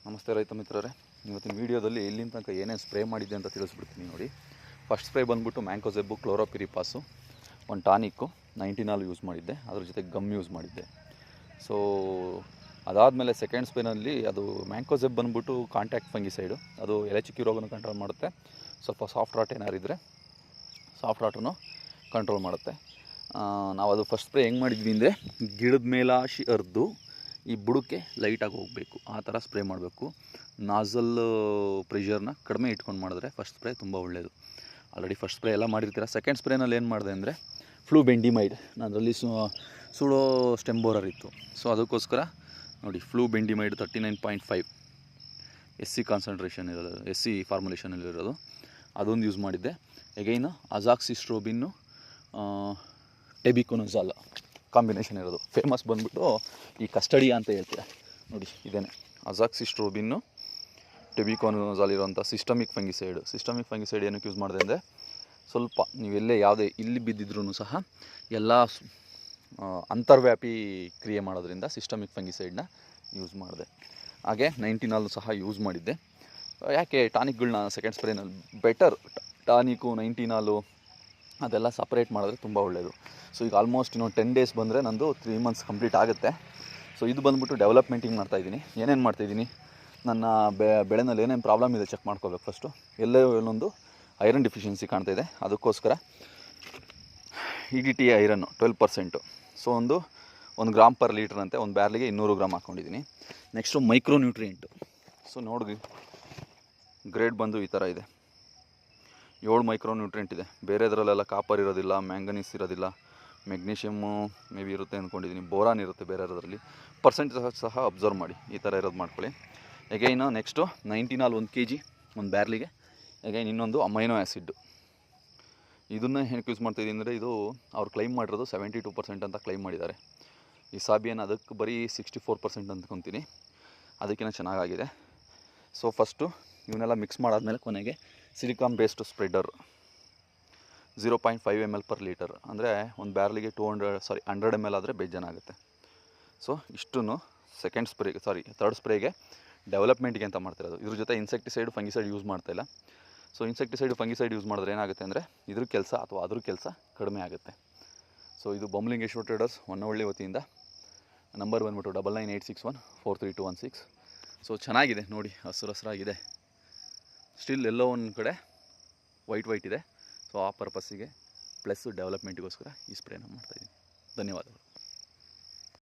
ನಮಸ್ತೆ ರೈತ ಮಿತ್ರರೇ, ಇವತ್ತಿನ ವೀಡಿಯೋದಲ್ಲಿ ಇಲ್ಲಿನ ತನಕ ಏನೇನು ಸ್ಪ್ರೇ ಮಾಡಿದ್ದೆ ಅಂತ ತಿಳಿಸ್ಬಿಡ್ತೀನಿ ನೋಡಿ. ಫಸ್ಟ್ ಸ್ಪ್ರೇ ಬಂದುಬಿಟ್ಟು ಮ್ಯಾಂಕೋಜೆಬ್ಬು, ಕ್ಲೋರೋಪಿರಿಪಾಸು, ಒಂದು ಟಾನಿಕ್ಕು 19 ಯೂಸ್ ಮಾಡಿದ್ದೆ, ಅದ್ರ ಜೊತೆ ಗಮ್ ಯೂಸ್ ಮಾಡಿದ್ದೆ. ಸೊ ಅದಾದಮೇಲೆ ಸೆಕೆಂಡ್ ಸ್ಪ್ರೇನಲ್ಲಿ ಅದು ಮ್ಯಾಂಕೋಜೆಬ್ ಬಂದುಬಿಟ್ಟು ಕಾಂಟ್ಯಾಕ್ಟ್ ಫಂಗಿಸೈಡು, ಅದು ಎಲೆ ಚುಕ್ಕಿ ರೋಗನ ಕಂಟ್ರೋಲ್ ಮಾಡುತ್ತೆ. ಸ್ವಲ್ಪ ಸಾಫ್ಟ್ ರಾಟ್ ಏನಾರಿದ್ರೆ ಸಾಫ್ಟ್ ರಾಟನ್ನು ಕಂಟ್ರೋಲ್ ಮಾಡುತ್ತೆ. ನಾವು ಅದು ಫಸ್ಟ್ ಸ್ಪ್ರೇ ಹೆಂಗೆ ಮಾಡಿದ್ವಿ ಅಂದರೆ, ಗಿಡದ ಮೇಲಾಶಿ ಹರಿದು ಈ ಬುಡಕ್ಕೆ ಲೈಟಾಗಿ ಹೋಗಬೇಕು, ಆ ಥರ ಸ್ಪ್ರೇ ಮಾಡಬೇಕು. ನಾಝಲ್ ಪ್ರೆಷರ್ನ ಕಡಿಮೆ ಇಟ್ಕೊಂಡು ಮಾಡಿದ್ರೆ ಫಸ್ಟ್ ಸ್ಪ್ರೇ ತುಂಬ ಒಳ್ಳೆಯದು. ಆಲ್ರೆಡಿ ಫಸ್ಟ್ ಸ್ಪ್ರೇ ಎಲ್ಲ ಮಾಡಿರ್ತೀರ. ಸೆಕೆಂಡ್ ಸ್ಪ್ರೇನಲ್ಲಿ ಏನು ಮಾಡಿದೆ ಅಂದರೆ ಫ್ಲೂಬೆಂಡಿಮೈಡ್, ಅದರಲ್ಲಿ ಸುಡೋ ಸ್ಟೆಂಬೋರರ್ ಇತ್ತು. ಸೊ ಅದಕ್ಕೋಸ್ಕರ ನೋಡಿ, ಫ್ಲೂಬೆಂಡಿಮೈಡ್ 39.5 SC ಕಾನ್ಸಂಟ್ರೇಷನ್ ಇರೋದು, SC ಫಾರ್ಮುಲೇಷನಲ್ಲಿರೋದು, ಅದೊಂದು ಯೂಸ್ ಮಾಡಿದ್ದೆ. ಎಗೈನು ಅಜಾಕ್ಸಿಸ್ಟ್ರೋಬಿನ್ನು ಟೆಬಿಕೊನಜಾಲ್ ಕಾಂಬಿನೇಷನ್ ಇರೋದು. ಫೇಮಸ್ ಬಂದುಬಿಟ್ಟು ಈ ಕಸ್ಟಡಿಯಾ ಅಂತ ಹೇಳ್ತೀರಾ ನೋಡಿ, ಇದೇನೆ ಅಜಾಕ್ಸಿಸ್ಟ್ರೋಬಿನ್ನು ಟೆಬಿಕೊನಜಾಲ್ ಇರೋಂಥ ಸಿಸ್ಟಮಿಕ್ ಫಂಗಿಸೈಡ್ ಏನಕ್ಕೆ ಯೂಸ್ ಮಾಡಿದೆ ಅಂದರೆ, ಸ್ವಲ್ಪ ನೀವೆಲ್ಲೇ ಯಾವುದೇ ಇಲ್ಲಿ ಬಿದ್ದಿದ್ರೂ ಸಹ ಎಲ್ಲ ಅಂತರ್ವ್ಯಾಪಿ ಕ್ರಿಯೆ ಮಾಡೋದ್ರಿಂದ ಸಿಸ್ಟಮಿಕ್ ಫಂಗಿಸೈಡ್ನ ಯೂಸ್ ಮಾಡಿದೆ. ಹಾಗೆ 19 ಸಹ ಯೂಸ್ ಮಾಡಿದ್ದೆ. ಯಾಕೆ ಟಾನಿಕ್ಗಳನ್ನ ಸೆಕೆಂಡ್ ಸ್ಪ್ರೇನಲ್ಲಿ ಬೆಟರ್, ಟಾನಿಕು 19 ಅದೆಲ್ಲ ಸಪ್ರೇಟ್ ಮಾಡಿದ್ರೆ ತುಂಬ ಒಳ್ಳೆಯದು. ಸೊ ಈಗ ಆಲ್ಮೋಸ್ಟ್ ಇನ್ನೊಂದು 10 ಡೇಸ್ ಬಂದರೆ ನಂದು 3 ಮಂತ್ಸ್ ಕಂಪ್ಲೀಟ್ ಆಗುತ್ತೆ. ಸೊ ಇದು ಬಂದುಬಿಟ್ಟು ಡೆವಲಪ್ಮೆಂಟಿಂಗ್ ಮಾಡ್ತಾಯಿದ್ದೀನಿ. ಏನೇನು ಮಾಡ್ತಾಯಿದ್ದೀನಿ, ನನ್ನ ಬೆಳೆನಲ್ಲಿ ಏನೇನು ಪ್ರಾಬ್ಲಮ್ ಇದೆ ಚೆಕ್ ಮಾಡ್ಕೋಬೇಕು ಫಸ್ಟು. ಎಲ್ಲೊಂದು ಐರನ್ ಡಿಫಿಷಿಯನ್ಸಿ ಕಾಣ್ತಾಯಿದೆ, ಅದಕ್ಕೋಸ್ಕರ EDTA ಐರನ್ನು 12%. ಸೊ ಒಂದು ಗ್ರಾಮ್ ಪರ್ ಲೀಟ್ರ್ ಅಂತೆ, ಒಂದು ಬ್ಯಾರ್ಲಿಗೆ 200 ಗ್ರಾಮ್ ಹಾಕ್ಕೊಂಡಿದ್ದೀನಿ. Next micro nutrient. ಸೊ ನೋಡಿ, ಗ್ರೇಡ್ ಬಂದು ಈ ಥರ ಇದೆ, 7 ಮೈಕ್ರೋ ನ್ಯೂಟ್ರಿಯೆಂಟ್ ಇದೆ. ಬೇರೆದ್ರಲ್ಲೆಲ್ಲ ಕಾಪರ್ ಇರೋದಿಲ್ಲ, ಮ್ಯಾಂಗನೀಸ್ ಇರೋದಿಲ್ಲ, ಮೆಗ್ನೀಷಿಯಮ್ಮು ಮೇ ಬಿ ಇರುತ್ತೆ ಅಂದ್ಕೊಂಡಿದ್ದೀನಿ, ಬೋರಾನ್ ಇರುತ್ತೆ ಬೇರೆದ್ರಲ್ಲಿ. ಪರ್ಸೆಂಟೇಜ್ ಸಹ ಅಬ್ಸರ್ವ್ ಮಾಡಿ, ಈ ಥರ ಇರೋದು ಮಾಡ್ಕೊಳ್ಳಿ. ಎಗೈನು ನೆಕ್ಸ್ಟು 19 1 kg ಒಂದು ಬ್ಯಾರ್ಲಿಗೆ. ಎಗೈನ್ ಇನ್ನೊಂದು ಅಮೈನೋ ಆ್ಯಸಿಡ್ಡು. ಇದನ್ನು ಏನಕ್ಕೆ ಯೂಸ್ ಮಾಡ್ತಾಯಿದ್ದೀನಿ ಅಂದರೆ, ಇದು ಅವ್ರು ಕ್ಲೈಮ್ ಮಾಡಿರೋದು 72% ಅಂತ ಕ್ಲೈಮ್ ಮಾಡಿದ್ದಾರೆ. ಈ ಸಾಬಿಯನ್ ಅದಕ್ಕೆ ಬರೀ 64% ಅಂದ್ಕೊತೀನಿ, ಅದಕ್ಕಿಂತ ಚೆನ್ನಾಗಾಗಿದೆ. ಸೊ ಫಸ್ಟು ಇವನ್ನೆಲ್ಲ ಮಿಕ್ಸ್ ಮಾಡಾದ್ಮೇಲೆ ಕೊನೆಗೆ silicon based spreader 0.5 ml per litre, ಅಂದರೆ ಒಂದು ಬ್ಯಾರ್ಲಿಗೆ 100 ml ಆದರೆ ಬೇಜಾನಾಗುತ್ತೆ. ಸೊ ಇಷ್ಟನ್ನು ಥರ್ಡ್ ಸ್ಪ್ರೇಗೆ ಡೆವಲಪ್ಮೆಂಟ್ಗೆ ಅಂತ ಮಾಡ್ತಿರೋದು. ಇದ್ರ ಜೊತೆ ಇನ್ಸೆಕ್ಟಿಸೈಡ್, ಫಂಗಿಸೈಡ್ ಯೂಸ್ ಮಾಡ್ತಾಯಿಲ್ಲ. ಸೊ ಇನ್ಸೆಕ್ಟಿಸೈಡ್, ಫಂಗಿಸೈಡ್ ಯೂಸ್ ಮಾಡಿದ್ರೆ ಏನಾಗುತ್ತೆ ಅಂದರೆ, ಇದ್ರ ಕೆಲಸ ಅಥವಾ ಅದ್ರ ಕೆಲಸ ಕಡಿಮೆ ಆಗುತ್ತೆ. ಸೊ ಇದು ಬೊಮ್ಮಲಿಂಗೇಶ್ವರ ಟ್ರೇಡರ್ಸ್ ಹೊನ್ನವಳ್ಳಿ ವತಿಯಿಂದ. ನಂಬರ್ ಬಂದ್ಬಿಟ್ಟು 9986143216. ಸೊ ಚೆನ್ನಾಗಿದೆ ನೋಡಿ, ಹಸಿರಾಗಿದೆ. ಸ್ಟಿಲ್ ಎಲ್ಲೋ ಒಂದು ಕಡೆ ವೈಟ್ ಇದೆ. ಸೊ ಆ ಪರ್ಪಸ್ಸಿಗೆ ಪ್ಲಸ್ ಡೆವಲಪ್ಮೆಂಟ್ಗೋಸ್ಕರ ಈ ಸ್ಪ್ರೇನ ಮಾಡ್ತಾಯಿದ್ದೀನಿ. ಧನ್ಯವಾದಗಳು.